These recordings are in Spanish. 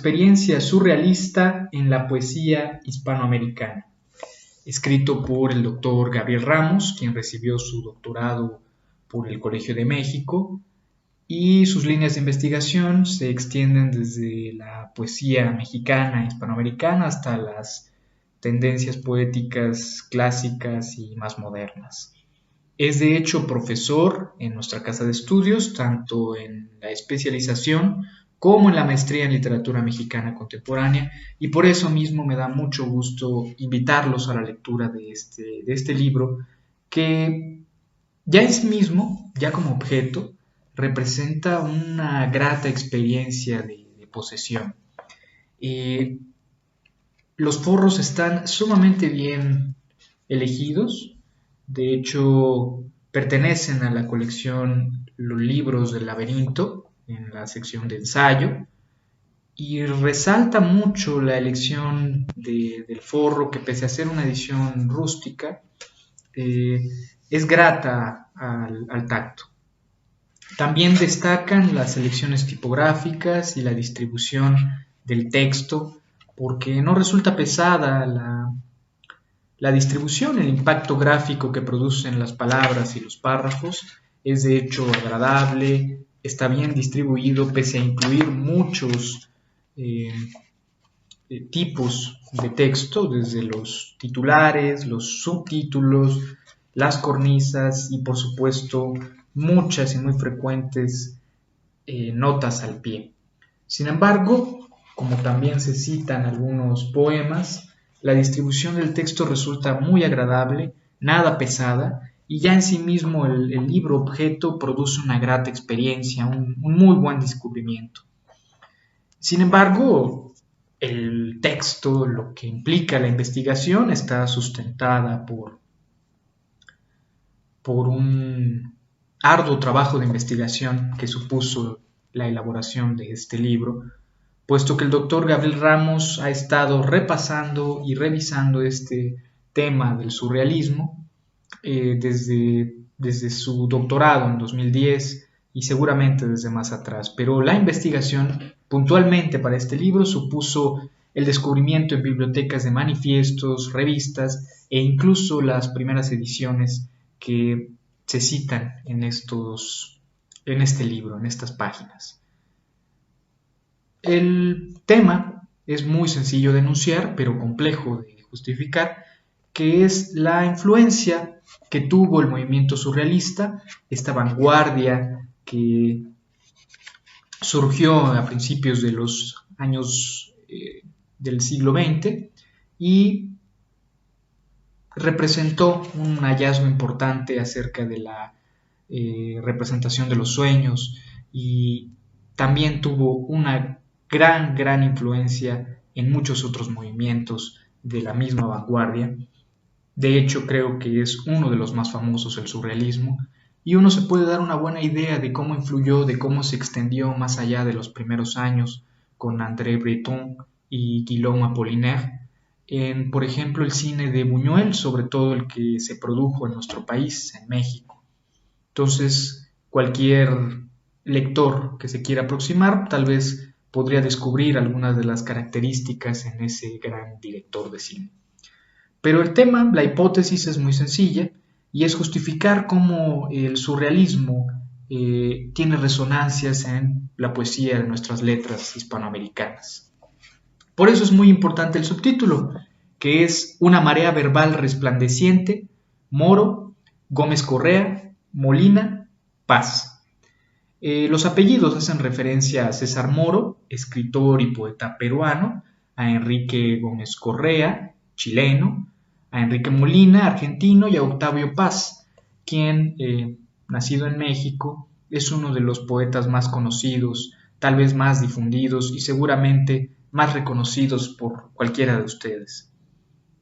experiencia surrealista en la poesía hispanoamericana, escrito por el doctor Gabriel Ramos, quien recibió su doctorado por el Colegio de México, y sus líneas de investigación se extienden desde la poesía mexicana, hispanoamericana, hasta las tendencias poéticas clásicas y más modernas. Es de hecho profesor en nuestra casa de estudios, tanto en la especialización como en la maestría en literatura mexicana contemporánea, y por eso mismo me da mucho gusto invitarlos a la lectura de este libro, que ya en sí mismo, ya como objeto, representa una grata experiencia de posesión. Los forros están sumamente bien elegidos. De hecho, pertenecen a la colección Los Libros del Laberinto, en la sección de ensayo, y resalta mucho la elección del forro, que pese a ser una edición rústica, es grata al tacto. También destacan las selecciones tipográficas y la distribución del texto, porque no resulta pesada la distribución, el impacto gráfico que producen las palabras y los párrafos es de hecho agradable, está bien distribuido pese a incluir muchos tipos de texto, desde los titulares, los subtítulos, las cornisas y por supuesto muchas y muy frecuentes notas al pie. Sin embargo, como también se citan algunos poemas, la distribución del texto resulta muy agradable, nada pesada, y ya en sí mismo el libro objeto produce una grata experiencia, un muy buen descubrimiento. Sin embargo, el texto, lo que implica la investigación, está sustentada por un arduo trabajo de investigación que supuso la elaboración de este libro, puesto que el doctor Gabriel Ramos ha estado repasando y revisando este tema del surrealismo desde su doctorado en 2010 y seguramente desde más atrás. Pero la investigación puntualmente para este libro supuso el descubrimiento en bibliotecas de manifiestos, revistas e incluso las primeras ediciones que se citan en este libro, en estas páginas. El tema es muy sencillo de enunciar, pero complejo de justificar, que es la influencia que tuvo el movimiento surrealista, esta vanguardia que surgió a principios de los años del siglo XX y representó un hallazgo importante acerca de la representación de los sueños, y también tuvo una gran influencia en muchos otros movimientos de la misma vanguardia. De hecho, creo que es uno de los más famosos, el surrealismo, y uno se puede dar una buena idea de cómo influyó, de cómo se extendió más allá de los primeros años con André Breton y Guillaume Apollinaire en, por ejemplo, el cine de Buñuel, sobre todo el que se produjo en nuestro país, en México. Entonces, cualquier lector que se quiera aproximar, tal vez podría descubrir algunas de las características en ese gran director de cine. Pero el tema, la hipótesis es muy sencilla, y es justificar cómo el surrealismo tiene resonancias en la poesía de nuestras letras hispanoamericanas. Por eso es muy importante el subtítulo, que es Una marea verbal resplandeciente, Moro, Gómez Correa, Molina, Paz. Los apellidos hacen referencia a César Moro, escritor y poeta peruano, a Enrique Gómez Correa, chileno, a Enrique Molina, argentino, y a Octavio Paz, quien, nacido en México, es uno de los poetas más conocidos, tal vez más difundidos y seguramente más reconocidos por cualquiera de ustedes.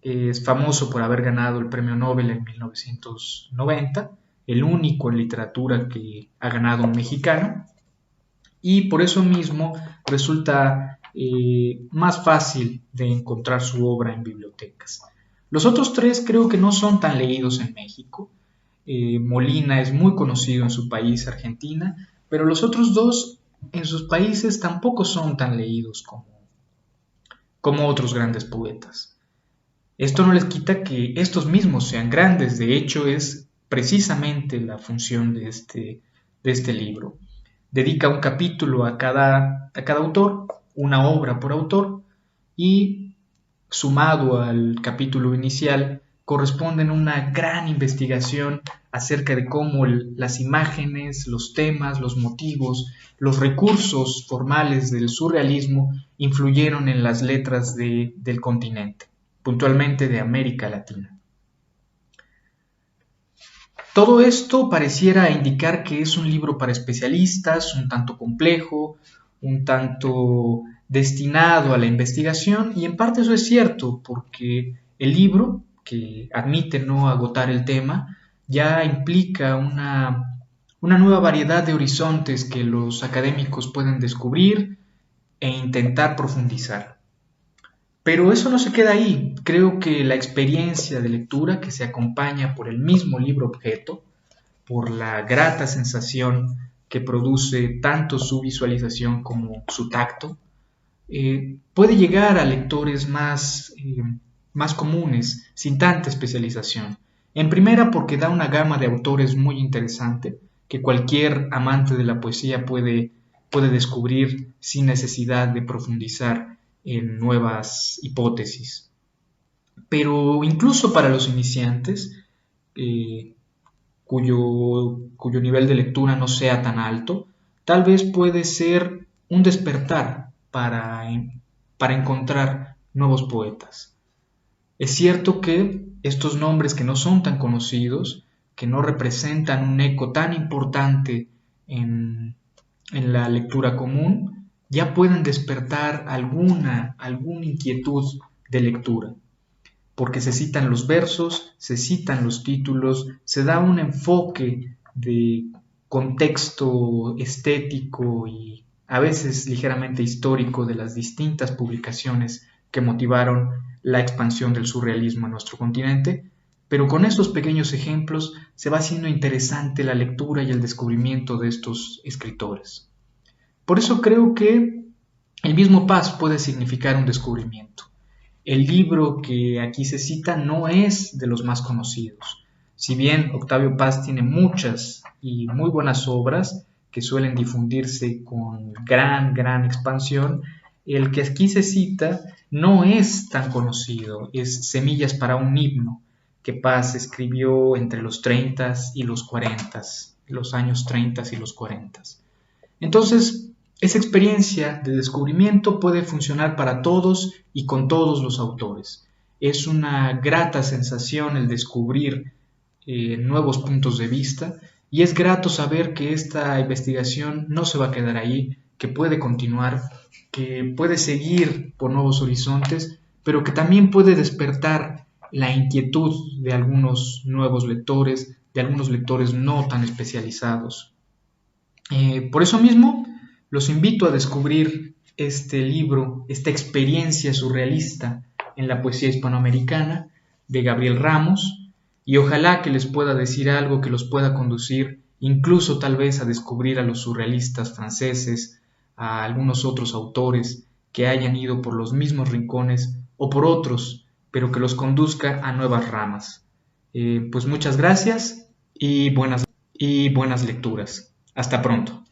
Es famoso por haber ganado el Premio Nobel en 1990, el único en literatura que ha ganado un mexicano, y por eso mismo resulta más fácil de encontrar su obra en bibliotecas. Los otros tres creo que no son tan leídos en México. Molina es muy conocido en su país, Argentina, pero los otros dos en sus países tampoco son tan leídos como otros grandes poetas. Esto no les quita que estos mismos sean grandes, de hecho es precisamente la función de este libro. Dedica un capítulo a cada autor, una obra por autor, y sumado al capítulo inicial corresponden una gran investigación acerca de cómo las imágenes, los temas, los motivos, los recursos formales del surrealismo influyeron en las letras del continente, puntualmente de América Latina. Todo esto pareciera indicar que es un libro para especialistas, un tanto complejo, un tanto destinado a la investigación, y en parte eso es cierto, porque el libro, que admite no agotar el tema, ya implica una nueva variedad de horizontes que los académicos pueden descubrir e intentar profundizar. Pero eso no se queda ahí. Creo que la experiencia de lectura, que se acompaña por el mismo libro objeto, por la grata sensación que produce tanto su visualización como su tacto, puede llegar a lectores más comunes, sin tanta especialización. En primera, porque da una gama de autores muy interesante, que cualquier amante de la poesía puede descubrir sin necesidad de profundizar en nuevas hipótesis. Pero incluso para los iniciantes, cuyo nivel de lectura no sea tan alto, tal vez puede ser un despertar para encontrar nuevos poetas. Es cierto que estos nombres que no son tan conocidos, que no representan un eco tan importante en la lectura común, ya pueden despertar alguna inquietud de lectura, porque se citan los versos, se citan los títulos, se da un enfoque de contexto estético y a veces ligeramente histórico de las distintas publicaciones que motivaron la expansión del surrealismo en nuestro continente, pero con estos pequeños ejemplos se va haciendo interesante la lectura y el descubrimiento de estos escritores. Por eso creo que el mismo Paz puede significar un descubrimiento. El libro que aquí se cita no es de los más conocidos. Si bien Octavio Paz tiene muchas y muy buenas obras que suelen difundirse con gran expansión, el que aquí se cita no es tan conocido, es Semillas para un himno, que Paz escribió entre los 30 y los 40, los años 30 y los 40. Entonces, esa experiencia de descubrimiento puede funcionar para todos y con todos los autores. Es una grata sensación el descubrir nuevos puntos de vista y es grato saber que esta investigación no se va a quedar ahí, que puede continuar, que puede seguir por nuevos horizontes, pero que también puede despertar la inquietud de algunos nuevos lectores, de algunos lectores no tan especializados. Por eso mismo, los invito a descubrir este libro, esta experiencia surrealista en la poesía hispanoamericana de Gabriel Ramos, y ojalá que les pueda decir algo que los pueda conducir incluso tal vez a descubrir a los surrealistas franceses, a algunos otros autores que hayan ido por los mismos rincones o por otros, pero que los conduzca a nuevas ramas. Pues muchas gracias y buenas lecturas. Hasta pronto.